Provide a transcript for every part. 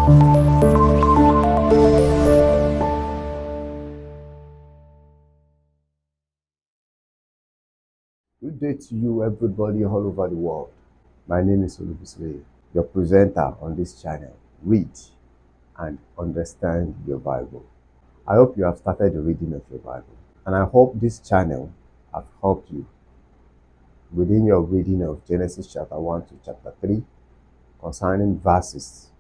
Good day to you, everybody all over the world. My name is Olubusile, your presenter on this channel. Read and understand your Bible. I hope you have started the reading of your Bible, and I hope this channel has helped you within your reading of Genesis chapter 1 to chapter 3 concerning verses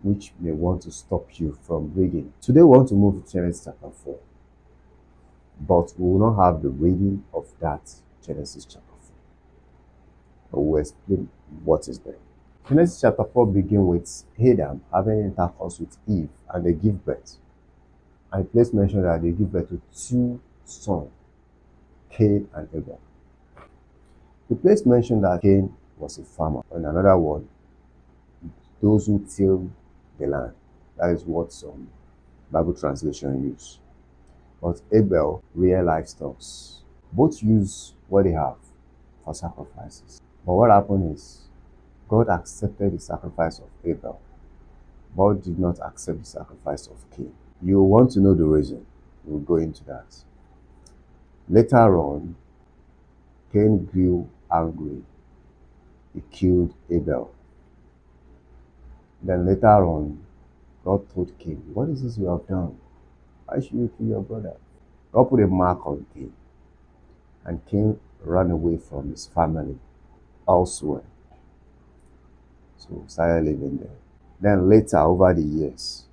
which may want to stop you from reading. Today we want to move to Genesis chapter 4, but we will not have the reading of that Genesis chapter 4. We will explain what is there. Genesis chapter 4 begins with Adam having intercourse with Eve, and they give birth. And the place mentioned that they give birth to two sons, Cain and Abel. The place mentioned that Cain was a farmer, and another one, those who till the land. That is what some Bible translation use. But Abel, real livestock. Both use what they have for sacrifices. But what happened is, God accepted the sacrifice of Abel. God did not accept the sacrifice of Cain. You want to know the reason. We'll go into that. Later on, Cain grew angry. He killed Abel. Then later on, God told Cain, "What is this you have done? Why should you kill your brother?" God put a mark on Cain. And Cain ran away from his family elsewhere. So started living there. Then later, over the years,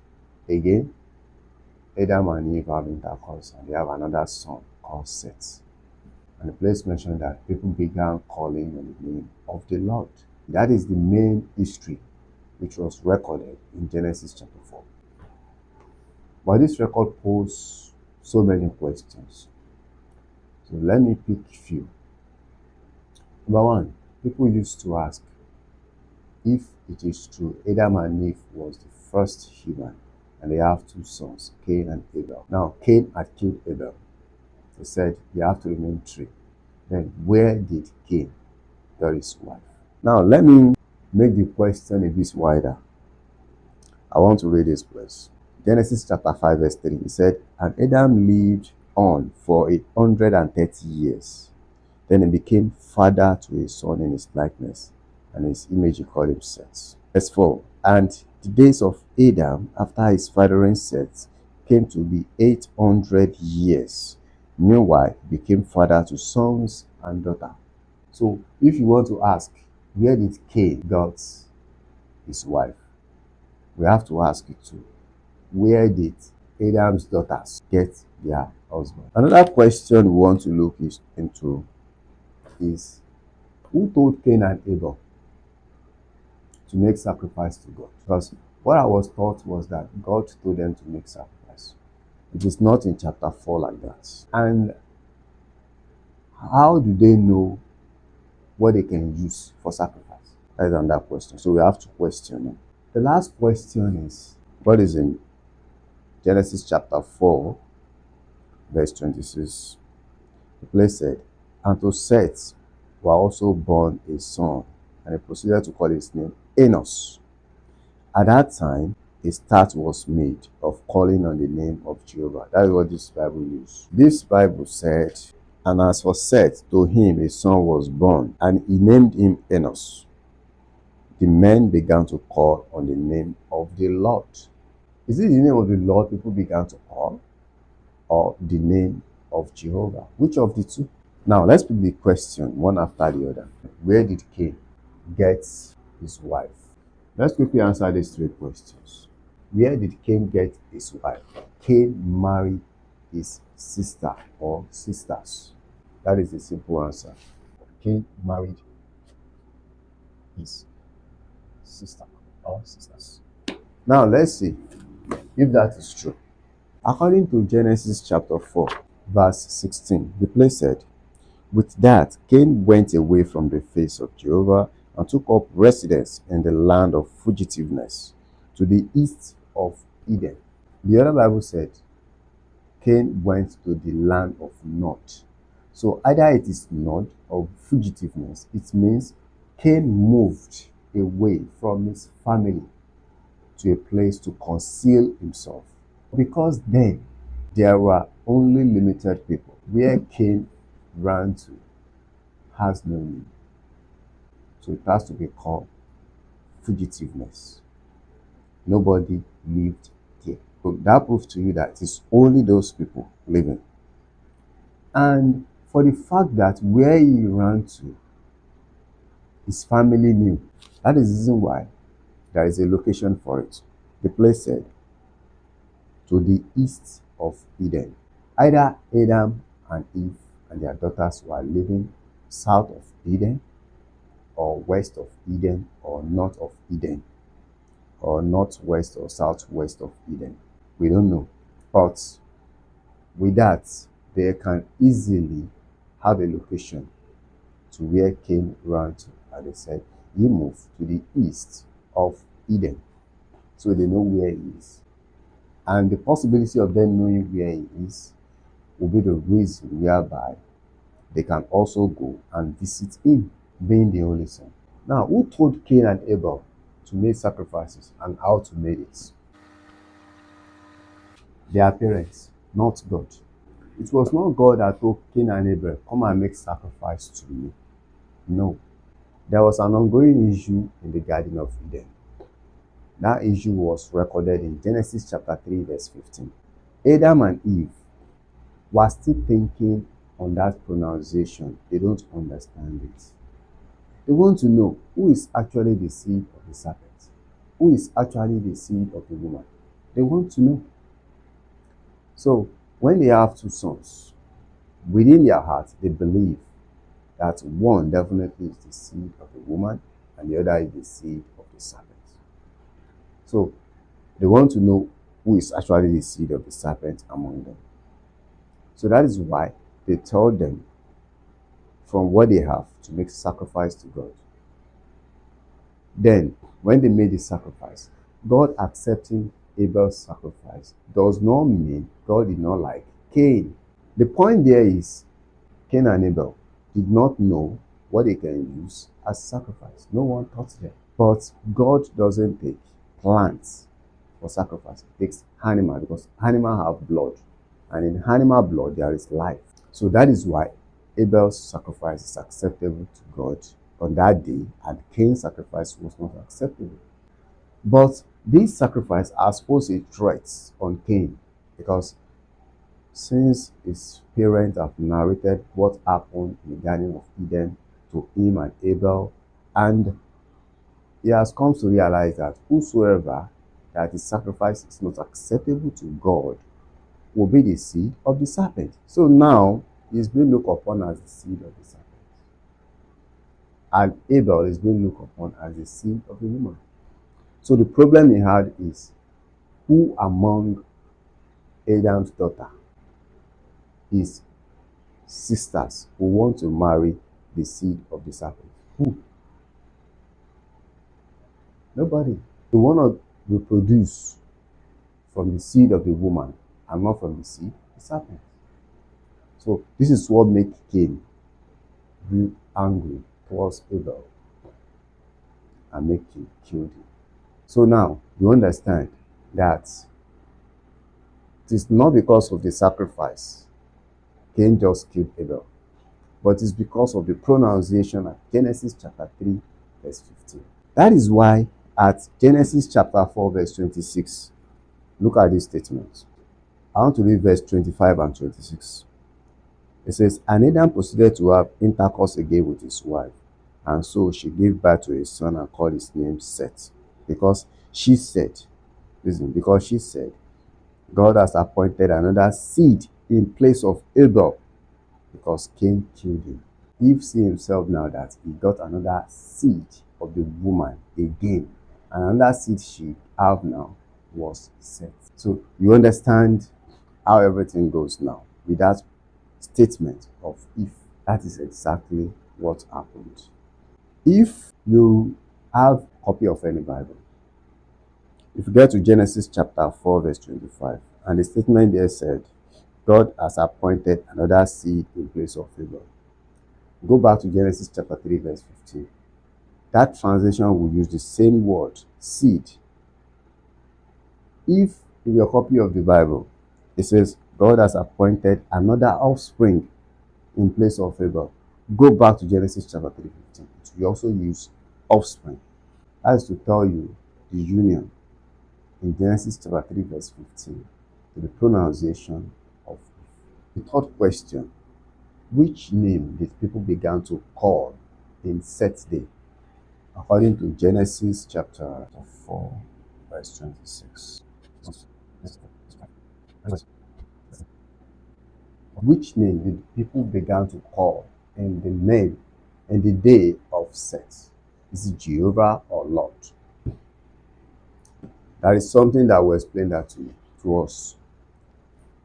again, Adam and Eve have intercourse, and they have another son called Seth. And the place mentioned that people began calling on the name of the Lord. That is the main history which was recorded in Genesis chapter 4. But this record poses so many questions. So let me pick a few. Number one, people used to ask if it is true Adam and Eve was the first human, and they have two sons, Cain and Abel. Now, Cain had killed Abel. They said they have to remain three. Then, where did Cain get his wife? Now, let me make the question a bit wider. I want to read this place. Genesis chapter 5 verse 3. It said, "And Adam lived on for 130 years. Then he became father to a son in his likeness, and his image he called him Seth." Verse 4. "And the days of Adam after his fathering Seth came to be 800 years. Meanwhile, he became father to sons and daughters." So, if you want to ask, where did Cain got his wife? We have to ask it too. Where did Adam's daughters get their husband? Another question we want to look into is, who told Cain and Abel to make sacrifice to God? Because what I was taught was that God told them to make sacrifice. It is not in chapter 4 like that. And how do they know what they can use for sacrifice? That is another question. So we have to question it. The last question is, what is in Genesis chapter 4, verse 26? The place said, "And to Seth were also born a son, and he proceeded to call his name Enos. At that time, a start was made of calling on the name of Jehovah." That is what this Bible used. This Bible said, "And as for Seth, to him a son was born, and he named him Enos. The men began to call on the name of the Lord." Is it the name of the Lord people began to call, or the name of Jehovah? Which of the two? Now, let's pick the question one after the other. Where did Cain get his wife? Let's quickly answer these three questions. Where did Cain get his wife? Cain married his sister or sisters. That is the simple answer. Cain married his sister or sisters. Now, let's see if that is true. According to Genesis chapter 4, verse 16, the place said, "With that, Cain went away from the face of Jehovah and took up residence in the land of fugitiveness, to the east of Eden." The other Bible said, Cain went to the land of Nod. So either it is Nod or fugitiveness. It means Cain moved away from his family to a place to conceal himself. Because then there were only limited people. Where Cain ran to has no name. So it has to be called fugitiveness. Nobody lived there. So that proves to you that it's only those people living. And for the fact that where he ran to, his family knew. That is the reason why there is a location for it. The place said, to the east of Eden. Either Adam and Eve and their daughters were living south of Eden, or west of Eden, or north of Eden, or northwest or southwest of Eden. We don't know. But with that, they can easily have a location to where Cain ran to. And they said, he moved to the east of Eden. So they know where he is. And the possibility of them knowing where he is will be the reason whereby they can also go and visit him, being the only son. Now, who told Cain and Abel to make sacrifices and how to make it? Their parents, not God. It was not God that told Cain and Abel, come and make sacrifice to me. No. There was an ongoing issue in the Garden of Eden. That issue was recorded in Genesis chapter 3, verse 15. Adam and Eve were still thinking on that pronunciation. They don't understand it. They want to know who is actually the seed of the serpent, who is actually the seed of the woman. They want to know. So, when they have two sons, within their heart, they believe that one definitely is the seed of the woman and the other is the seed of the serpent. So, they want to know who is actually the seed of the serpent among them. So that is why they told them from what they have to make sacrifice to God. Then, when they made the sacrifice, God accepting Abel's sacrifice does not mean God did not like Cain. The point there is, Cain and Abel did not know what they can use as sacrifice. No one taught them. But God doesn't take plants for sacrifice. He takes animal, because animals have blood. And in animal blood, there is life. So that is why Abel's sacrifice is acceptable to God on that day, and Cain's sacrifice was not acceptable. But these sacrifices are supposed to be threats on Cain, because since his parents have narrated what happened in the Garden of Eden to him and Abel, and he has come to realize that whosoever that his sacrifice is not acceptable to God will be the seed of the serpent. So now he is being looked upon as the seed of the serpent. And Abel is being looked upon as the seed of the woman. So the problem he had is, who among Adam's daughter, his sisters, who want to marry the seed of the serpent? Who? Nobody. They want to reproduce from the seed of the woman and not from the seed of the serpent. So this is what makes Cain be angry towards Abel and make him kill him. So now you understand that it is not because of the sacrifice Cain just killed Abel, but it's because of the pronunciation at Genesis chapter 3, verse 15. That is why at Genesis chapter 4, verse 26, look at this statement. I want to read verse 25 and 26. It says, and Adam proceeded to have intercourse again with his wife, and so she gave birth to a son and called his name Seth, because she said, God has appointed another seed in place of Abel, because Cain killed him. Eve see himself now that he got another seed of the woman again, and another seed she have now was Seth. So you understand how everything goes now with that statement of if. That is exactly what happened. If you have a copy of any Bible, if you get to Genesis chapter 4, verse 25, and the statement there said, God has appointed another seed in place of Abel. Go back to Genesis chapter 3, verse 15. That translation will use the same word, seed, If in your copy of the Bible, it says God has appointed another offspring in place of Abel, go back to Genesis chapter 3:15. We also use offspring. That is to tell you the union in Genesis chapter 3 verse 15 to the pronunciation of. The third question: which name did people begin to call in Seth's day? According to Genesis chapter 4 verse 26. Which name did people begin to call in the name in the day of Seth? Is it Jehovah or Lord? That is something that will explain that to us.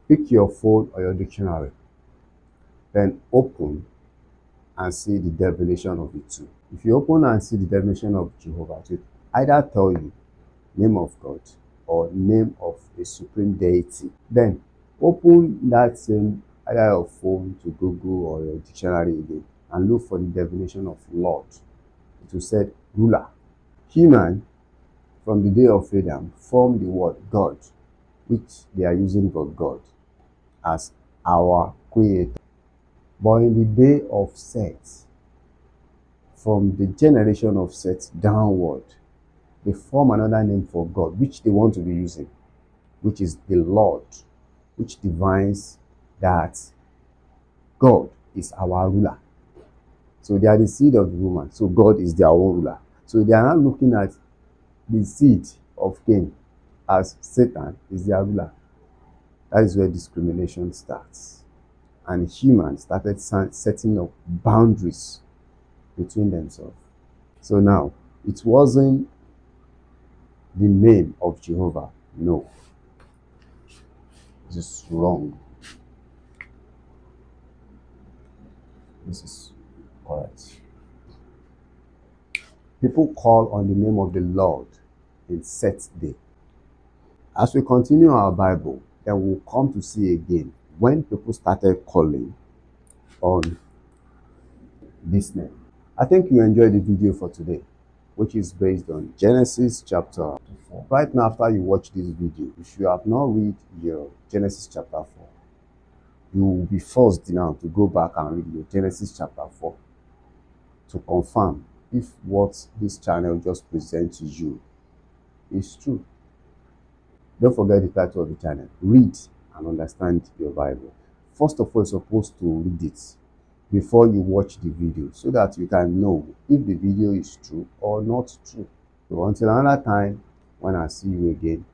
Pick your phone or your dictionary, then open and see the definition of it too. If you open and see the definition of Jehovah, it will either tell you name of God or name of a supreme deity. Then open that same either your phone to Google or your dictionary again and look for the definition of Lord. It will say ruler. Human from the day of Adam formed the word God, which they are using for God as our creator. But in the day of Seth, from the generation of Seth downward, they form another name for God, which they want to be using, which is the Lord, which defines that God is our ruler. So they are the seed of the woman, so God is their own ruler. So they are not looking at the seed of Cain as Satan is their ruler. That is where discrimination starts. And humans started setting up boundaries between themselves. So now, it wasn't the name of Jehovah. No. This is wrong. This is correct. People call on the name of the Lord in Seth's day. As we continue our Bible, then we'll come to see again when people started calling on this name. I think you enjoyed the video for today, which is based on Genesis chapter 4. Right now, after you watch this video, if you have not read your Genesis chapter 4, you will be forced now to go back and read your Genesis chapter 4 to confirm if what this channel just presents to you is true. Don't forget the title of the channel. Read and understand your Bible. First of all, you're supposed to read it before you watch the video so that you can know if the video is true or not true. So until another time, when I see you again,